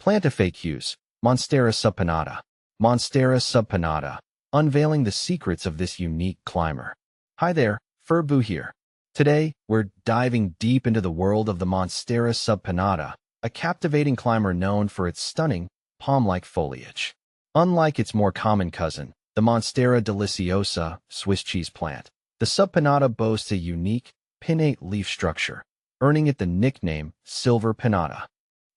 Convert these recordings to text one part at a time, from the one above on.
Plant FAQs. Monstera subpinnata. Monstera subpinnata. Unveiling the secrets of this unique climber. Hi there, Furbu here. Today, we're diving deep into the world of the Monstera subpinnata, a captivating climber known for its stunning, palm-like foliage. Unlike its more common cousin, the Monstera deliciosa, Swiss cheese plant, the subpinnata boasts a unique, pinnate leaf structure, earning it the nickname silver pinnata.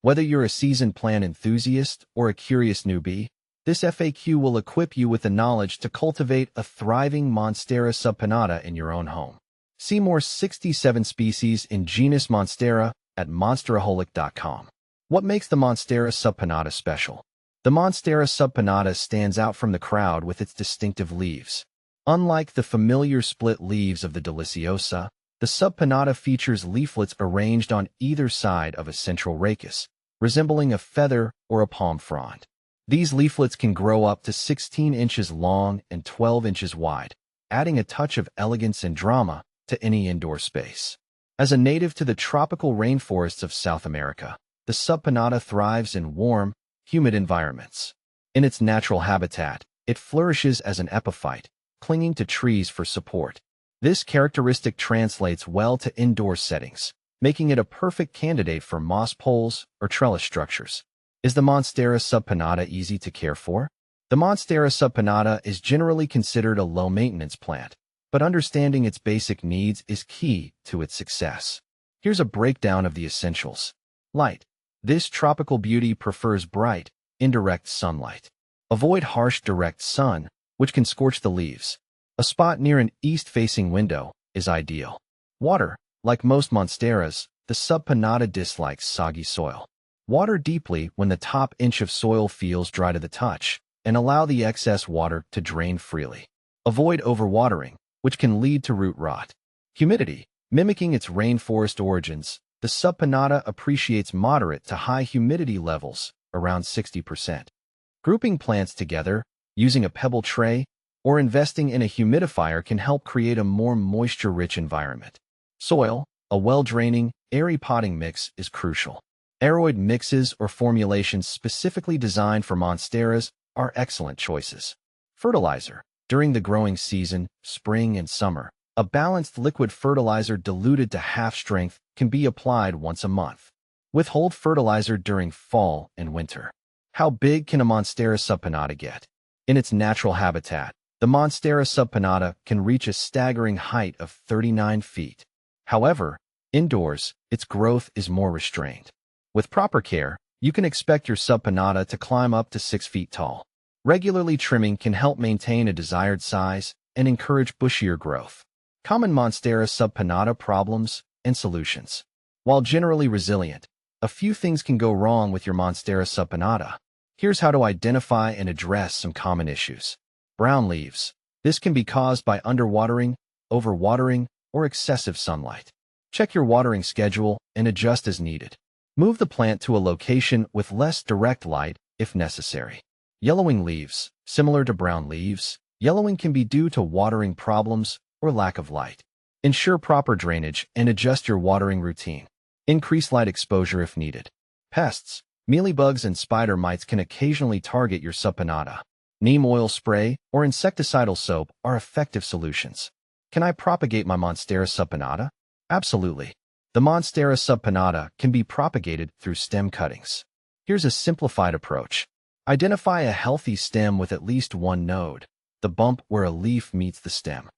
Whether you're a seasoned plant enthusiast or a curious newbie, this FAQ will equip you with the knowledge to cultivate a thriving Monstera subpinnata in your own home. See more 67 species in genus Monstera at monsteraholic.com. What makes the Monstera subpinnata special? The Monstera subpinnata stands out from the crowd with its distinctive leaves. Unlike the familiar split leaves of the deliciosa, the subpinnata features leaflets arranged on either side of a central rachis, resembling a feather or a palm frond. These leaflets can grow up to 16 inches long and 12 inches wide, adding a touch of elegance and drama to any indoor space. As a native to the tropical rainforests of South America, the subpinnata thrives in warm, humid environments. In its natural habitat, it flourishes as an epiphyte, clinging to trees for support. This characteristic translates well to indoor settings, making it a perfect candidate for moss poles or trellis structures. Is the Monstera subpinnata easy to care for? The Monstera subpinnata is generally considered a low-maintenance plant, but understanding its basic needs is key to its success. Here's a breakdown of the essentials. Light. This tropical beauty prefers bright, indirect sunlight. Avoid harsh direct sun, which can scorch the leaves. A spot near an east-facing window is ideal. Water. Like most monsteras, the subpinnata dislikes soggy soil. Water deeply when the top inch of soil feels dry to the touch, and allow the excess water to drain freely. Avoid overwatering, which can lead to root rot. Humidity. Mimicking its rainforest origins, the subpinnata appreciates moderate to high humidity levels, around 60%. Grouping plants together, using a pebble tray, or investing in a humidifier can help create a more moisture-rich environment. Soil. A well-draining, airy potting mix is crucial. Aeroid mixes or formulations specifically designed for monsteras are excellent choices. Fertilizer. During the growing season, spring and summer, a balanced liquid fertilizer diluted to half strength can be applied once a month. Withhold fertilizer during fall and winter. How big can a Monstera subpinnata get? In its natural habitat, the Monstera subpinnata can reach a staggering height of 39 feet. However, indoors, its growth is more restrained. With proper care, you can expect your subpinnata to climb up to 6 feet tall. Regularly trimming can help maintain a desired size and encourage bushier growth. Common Monstera subpinnata problems and solutions. While generally resilient, a few things can go wrong with your Monstera subpinnata. Here's how to identify and address some common issues. Brown leaves. This can be caused by underwatering, overwatering, or excessive sunlight. Check your watering schedule and adjust as needed. Move the plant to a location with less direct light if necessary. Yellowing leaves. Similar to brown leaves, yellowing can be due to watering problems or lack of light. Ensure proper drainage and adjust your watering routine. Increase light exposure if needed. Pests. Mealybugs and spider mites can occasionally target your subpinnata. Neem oil spray or insecticidal soap are effective solutions. Can I propagate my Monstera subpinnata? Absolutely. The Monstera subpinnata can be propagated through stem cuttings. Here's a simplified approach. Identify a healthy stem with at least one node, the bump where a leaf meets the stem.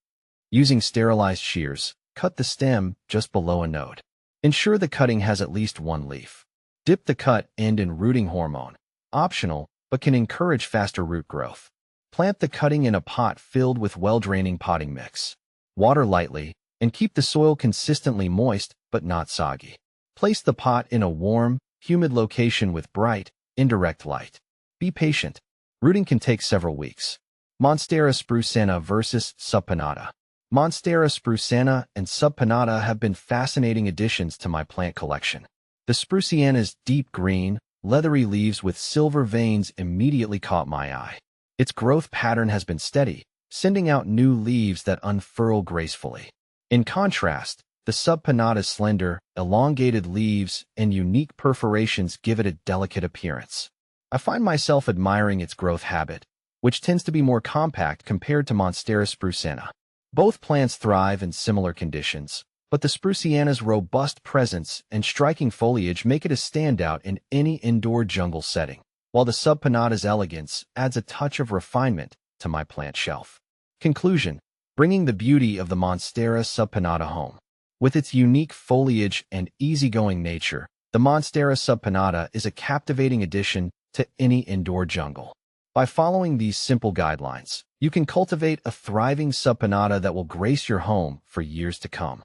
Using sterilized shears, cut the stem just below a node. Ensure the cutting has at least one leaf. Dip the cut end in rooting hormone, optional, but can encourage faster root growth. Plant the cutting in a pot filled with well-draining potting mix. Water lightly, and keep the soil consistently moist but not soggy. Place the pot in a warm, humid location with bright, indirect light. Be patient. Rooting can take several weeks. Monstera sprucina versus subpinnata. Monstera sprucina and subpinnata have been fascinating additions to my plant collection. The sprucina's deep green, leathery leaves with silver veins immediately caught my eye. Its growth pattern has been steady, sending out new leaves that unfurl gracefully. In contrast, The Subpinnata's slender, elongated leaves and unique perforations give it a delicate appearance. I find myself admiring its growth habit, which tends to be more compact compared to Monstera spruceana. Both plants thrive in similar conditions, but the spruceana's robust presence and striking foliage make it a standout in any indoor jungle setting, while the Subpinnata's elegance adds a touch of refinement to my plant shelf. Conclusion: bringing the beauty of the Monstera subpinnata home. With its unique foliage and easygoing nature, the Monstera subpinnata is a captivating addition to any indoor jungle. By following these simple guidelines, you can cultivate a thriving subpinnata that will grace your home for years to come.